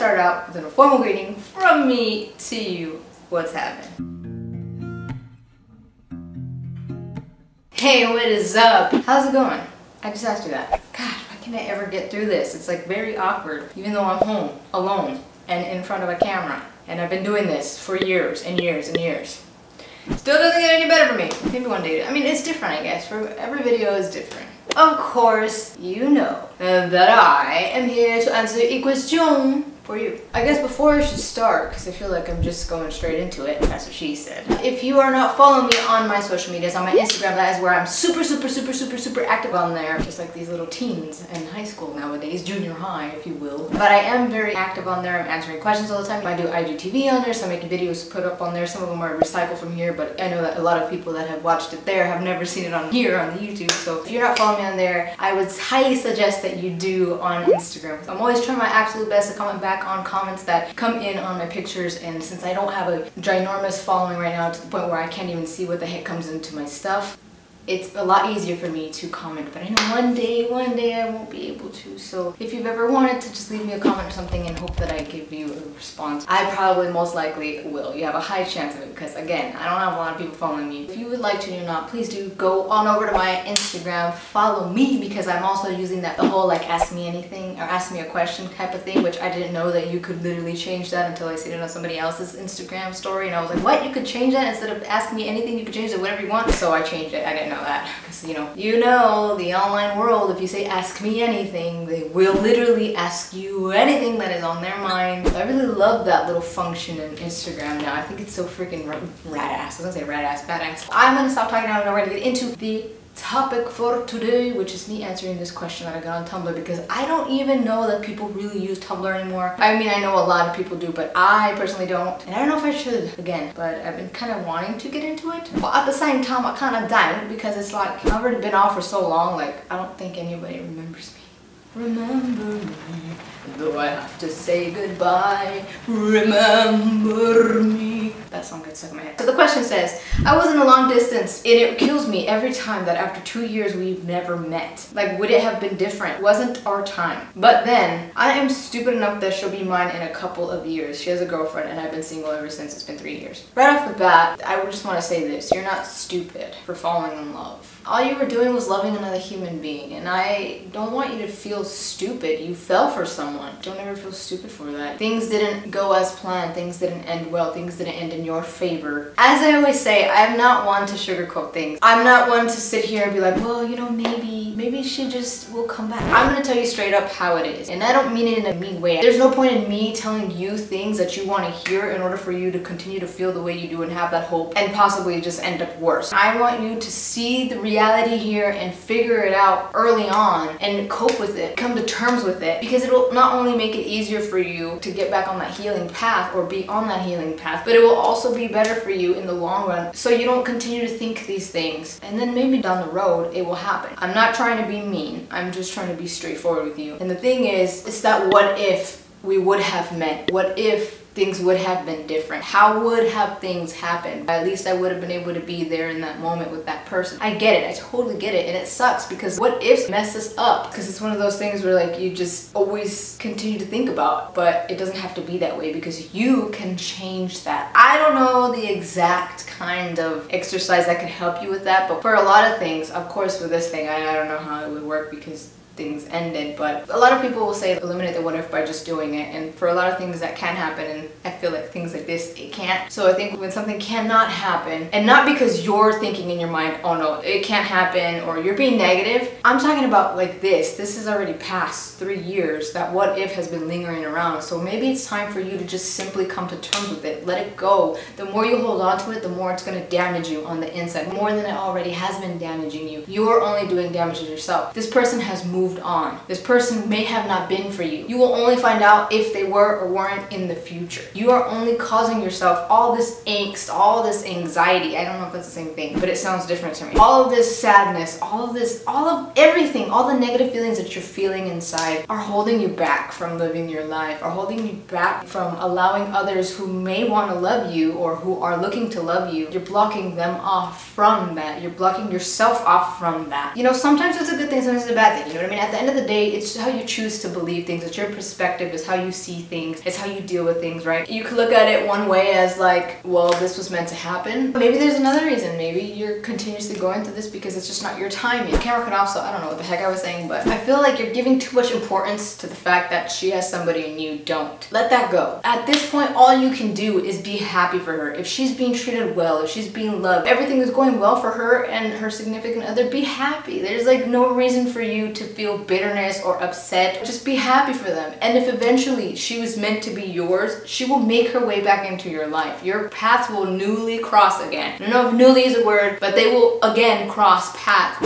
start out with an informal greeting from me to you. What's happening? Hey, what is up? How's it going? I just asked you that. Gosh, why can't I ever get through this? It's like very awkward, even though I'm home, alone, and in front of a camera. And I've been doing this for years and years and years. Still doesn't get any better for me. Maybe one day. I mean, it's different, I guess. For every video is different. Of course, you know that I am here to answer a question for you. I guess before I should start, because I feel like I'm just going straight into it, that's what she said. If you are not following me on my social medias, on my Instagram, that is where I'm super active on there. Just like these little teens in high school nowadays, junior high, if you will. But I am very active on there. I'm answering questions all the time. I do IGTV on there, so I'm making videos put up on there. Some of them are recycled from here, but I know that a lot of people that have watched it there have never seen it on here on the YouTube. So if you're not following me on there, I would highly suggest that you do on Instagram. I'm always trying my absolute best to comment back on comments that come in on my pictures, and since I don't have a ginormous following right now to the point where I can't even see what the heck comes into my stuff, it's a lot easier for me to comment. But I know one day I won't be able to. So if you've ever wanted to just leave me a comment or something and hope that I give you a response, I probably most likely will. You have a high chance of it because, again, I don't have a lot of people following me. If you would like to or not, please do go on over to my Instagram, follow me, because I'm also using that the whole like ask me anything or ask me a question type of thing, which I didn't know that you could literally change that until I seen it on somebody else's Instagram story, and I was like, what? You could change that? Instead of asking me anything, you could change it whatever you want. So I changed it. I didn't know that, because you know the online world, if you say ask me anything, they will literally ask you anything that is on their mind. I really love that little function in Instagram now. I think it's so freaking rad-ass. I was gonna say rad-ass, badass. I'm gonna stop talking now and we're gonna get into the topic for today, which is me answering this question that I got on Tumblr, because I don't even know that people really use Tumblr anymore. I mean, I know a lot of people do, but I personally don't, and I don't know if I should, again, but I've been kind of wanting to get into it. But at the same time, I kind of don't, because it's like, I've already been off for so long, like, I don't think anybody remembers me. Remember me, though I have to say goodbye. Remember me. That song gets stuck in my head. So the question says, I was in a long distance, and it kills me every time that after 2 years we've never met. Like, would it have been different? Wasn't our time. But then, I am stupid enough that she'll be mine in a couple of years. She has a girlfriend, and I've been single ever since. It's been 3 years. Right off the bat, I would just want to say this. You're not stupid for falling in love. All you were doing was loving another human being, and I don't want you to feel stupid. You fell for someone. Don't ever feel stupid for that. Things didn't go as planned. Things didn't end well. Things didn't end in your favor. As I always say, I'm not one to sugarcoat things. I'm not one to sit here and be like, well, you know, maybe she just will come back. I'm gonna tell you straight up how it is, and I don't mean it in a mean way. There's no point in me telling you things that you want to hear in order for you to continue to feel the way you do and have that hope and possibly just end up worse. I want you to see the reality here and figure it out early on and cope with it, come to terms with it, because it will not only make it easier for you to get back on that healing path or be on that healing path, but it will also be better for you in the long run, so you don't continue to think these things and then maybe down the road it will happen. I'm not trying to be mean, I'm just trying to be straightforward with you. And the thing is, it's that what if we would have met? What if things would have been different? How would have things happened? At least I would have been able to be there in that moment with that person. I get it, I totally get it, and it sucks because what ifs mess us up, because it's one of those things where like you just always continue to think about, but it doesn't have to be that way because you can change that. I don't know the exact kind of exercise that can help you with that, but for a lot of things, of course with this thing, I don't know how it would work because things ended, but a lot of people will say eliminate the what if by just doing it, and for a lot of things that can happen, and I feel like things like this, it can't. So I think when something cannot happen, and not because you're thinking in your mind, oh no, it can't happen, or you're being negative, I'm talking about like this is already past 3 years. That what if has been lingering around, so maybe it's time for you to just simply come to terms with it, let it go. The more you hold on to it, the more it's going to damage you on the inside, more than it already has been damaging you. You're only doing damage to yourself. This person has moved on. This person may have not been for you. You will only find out if they were or weren't in the future. You are only causing yourself all this angst, all this anxiety. I don't know if that's the same thing, but it sounds different to me. All of this sadness, all of everything, all the negative feelings that you're feeling inside are holding you back from living your life, are holding you back from allowing others who may want to love you or who are looking to love you. You're blocking them off from that. You're blocking yourself off from that. You know, sometimes it's a good thing, sometimes it's a bad thing. You know what I mean? mean, at the end of the day, it's how you choose to believe things. It's your perspective. It's how you see things. It's how you deal with things, right? You could look at it one way as like, well, this was meant to happen. Maybe there's another reason. Maybe you're continuously going through this because it's just not your time yet. The camera cut off, so I don't know what the heck I was saying, but I feel like you're giving too much importance to the fact that she has somebody and you don't. Let that go. At this point, all you can do is be happy for her. If she's being treated well, if she's being loved, everything is going well for her and her significant other, be happy. There's like no reason for you to feel bitterness or upset. Just be happy for them. And if eventually she was meant to be yours, she will make her way back into your life. Your paths will newly cross again. I don't know if newly is a word, but they will again cross paths.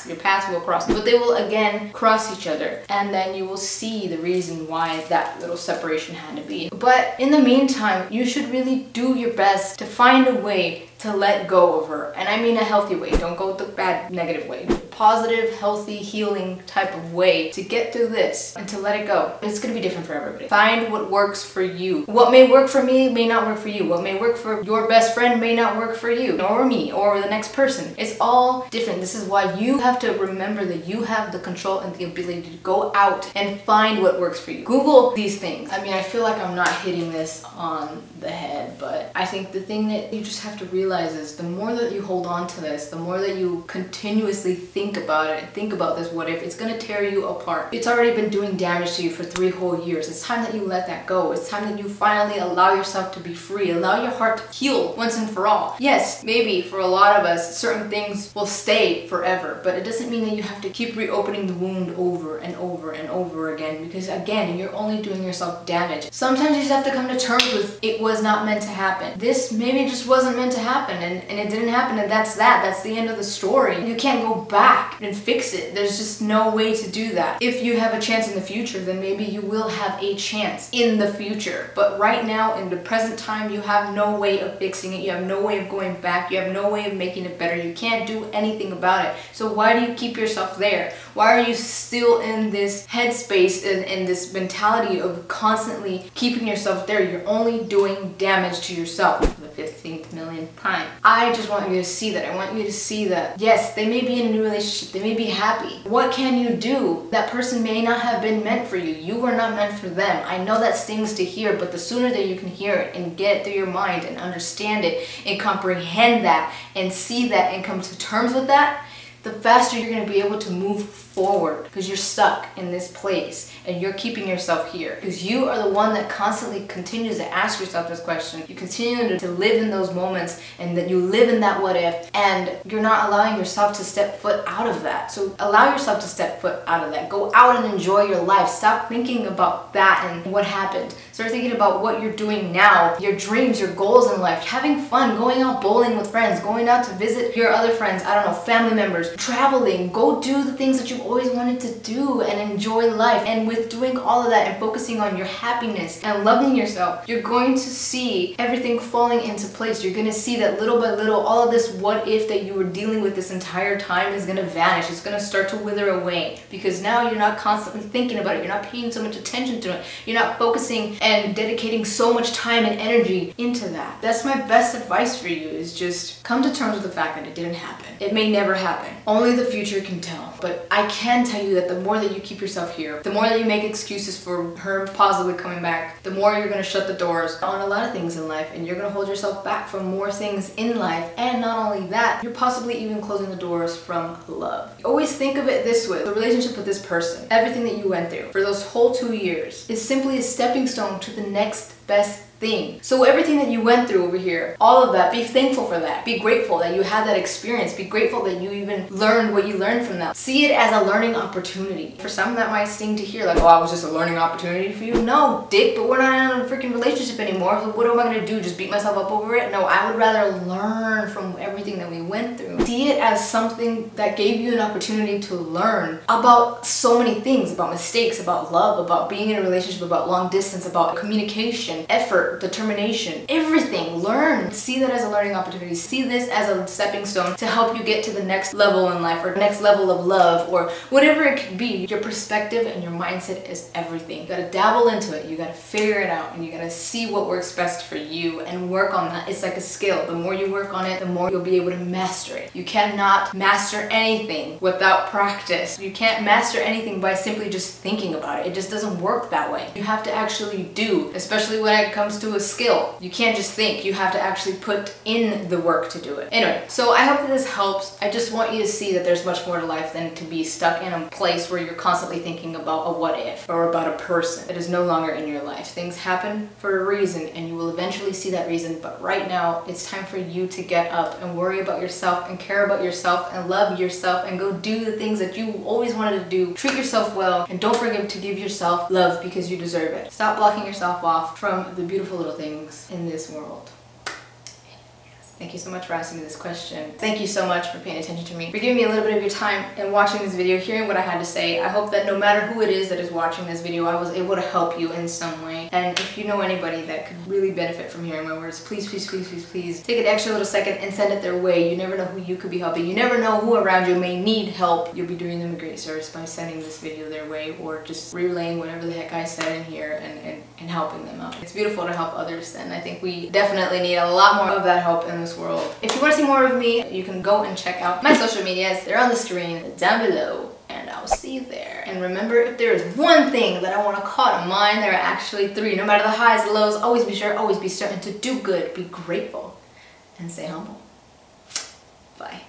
Your paths will cross, but they will again cross each other. And then you will see the reason why that little separation had to be. But in the meantime, you should really do your best to find a way to let go of her. And I mean a healthy way. Don't go the bad, negative way. Positive, healthy, healing type of way to get through this and to let it go. It's gonna be different for everybody. Find what works for you. What may work for me may not work for you. What may work for your best friend may not work for you, or me, or the next person. It's all different. This is why you have to remember that you have the control and the ability to go out and find what works for you. Google these things. I mean, I feel like I'm not hitting this on the head, but I think the thing that you just have to realize is the more that you hold on to this, the more that you continuously think about it and think about this what if, it's gonna tear you apart. It's already been doing damage to you for 3 whole years. It's time that you let that go. It's time that you finally allow yourself to be free. Allow your heart to heal once and for all. Yes, maybe for a lot of us, certain things will stay forever, but it doesn't mean that you have to keep reopening the wound over and over and over again, because again, you're only doing yourself damage. Sometimes you just have to come to terms with it was not meant to happen. This maybe just wasn't meant to happen, and it didn't happen, and that's that. That's the end of the story. You can't go back and fix it. There's just no way to do that. If you have a chance in the future, then maybe you will have a chance in the future. But right now, in the present time, you have no way of fixing it. You have no way of going back. You have no way of making it better. You can't do anything about it. So why do you keep yourself there? Why are you still in this headspace and this mentality of constantly keeping yourself there? You're only doing damage to yourself for the 15th millionth time. I just want you to see that. I want you to see that, yes, they may be in a new relationship. They may be happy. What can you do? That person may not have been meant for you. You were not meant for them. I know that stings to hear, but the sooner that you can hear it and get it through your mind and understand it and comprehend that and see that and come to terms with that, the faster you're going to be able to move forward, because you're stuck in this place and you're keeping yourself here because you are the one that constantly continues to ask yourself this question. You continue to live in those moments, and that you live in that what if, and you're not allowing yourself to step foot out of that. So allow yourself to step foot out of that. Go out and enjoy your life. Stop thinking about that and what happened. Start thinking about what you're doing now, your dreams, your goals in life, having fun, going out bowling with friends, going out to visit your other friends, I don't know, family members, traveling. Go do the things that you've always wanted to do and enjoy life. And with doing all of that and focusing on your happiness and loving yourself, you're going to see everything falling into place. You're going to see that little by little, all of this what if that you were dealing with this entire time is going to vanish. It's going to start to wither away, because now you're not constantly thinking about it. You're not paying so much attention to it. You're not focusing and dedicating so much time and energy into that. That's my best advice for you, is just come to terms with the fact that it didn't happen. It may never happen. Only the future can tell. But I can tell you that the more that you keep yourself here, the more that you make excuses for her possibly coming back, the more you're going to shut the doors on a lot of things in life, and you're going to hold yourself back from more things in life. And not only that, you're possibly even closing the doors from love. Always think of it this way: the relationship with this person, everything that you went through for those whole 2 years, is simply a stepping stone to the next best thing. So everything that you went through over here, all of that, be thankful for that. Be grateful that you had that experience. Be grateful that you even learned what you learned from that. See it as a learning opportunity. For some, that might sting to hear, like, oh, it was just a learning opportunity for you. No, dick, but we're not in a freaking relationship anymore. So what am I gonna do? Just beat myself up over it? No, I would rather learn from everything that we went through. See it as something that gave you an opportunity to learn about so many things, about mistakes, about love, about being in a relationship, about long distance, about communication, dedication, effort, determination, everything. Learn. See that as a learning opportunity. See this as a stepping stone to help you get to the next level in life or next level of love or whatever it could be. Your perspective and your mindset is everything. You gotta dabble into it. You gotta figure it out and you gotta see what works best for you and work on that. It's like a skill. The more you work on it, the more you'll be able to master it. You cannot master anything without practice. You can't master anything by simply just thinking about it. It just doesn't work that way. You have to actually do, especially when it comes to a skill. You can't just think. You have to actually put in the work to do it. Anyway, so I hope that this helps. I just want you to see that there's much more to life than to be stuck in a place where you're constantly thinking about a what if or about a person that is no longer in your life. Things happen for a reason and you will eventually see that reason, but right now it's time for you to get up and worry about yourself and care about yourself and love yourself and go do the things that you always wanted to do. Treat yourself well and don't forget to give yourself love because you deserve it. Stop blocking yourself off from the beautiful little things in this world. Thank you so much for asking me this question. Thank you so much for paying attention to me, for giving me a little bit of your time and watching this video, hearing what I had to say. I hope that no matter who it is that is watching this video, I was able to help you in some way. And if you know anybody that could really benefit from hearing my words, please, please, please, please, please take an extra little second and send it their way. You never know who you could be helping. You never know who around you may need help. You'll be doing them a great service by sending this video their way or just relaying whatever the heck I said in here and helping them out. It's beautiful to help others, and I think we definitely need a lot more of that help in this world. If you want to see more of me, you can go and check out my social medias. They're on the screen down below, and I'll see you there. And remember, if there is one thing that I want to call to mind, there are actually three. No matter the highs, the lows, always be sure, always be certain to do good, be grateful, and stay humble. Bye.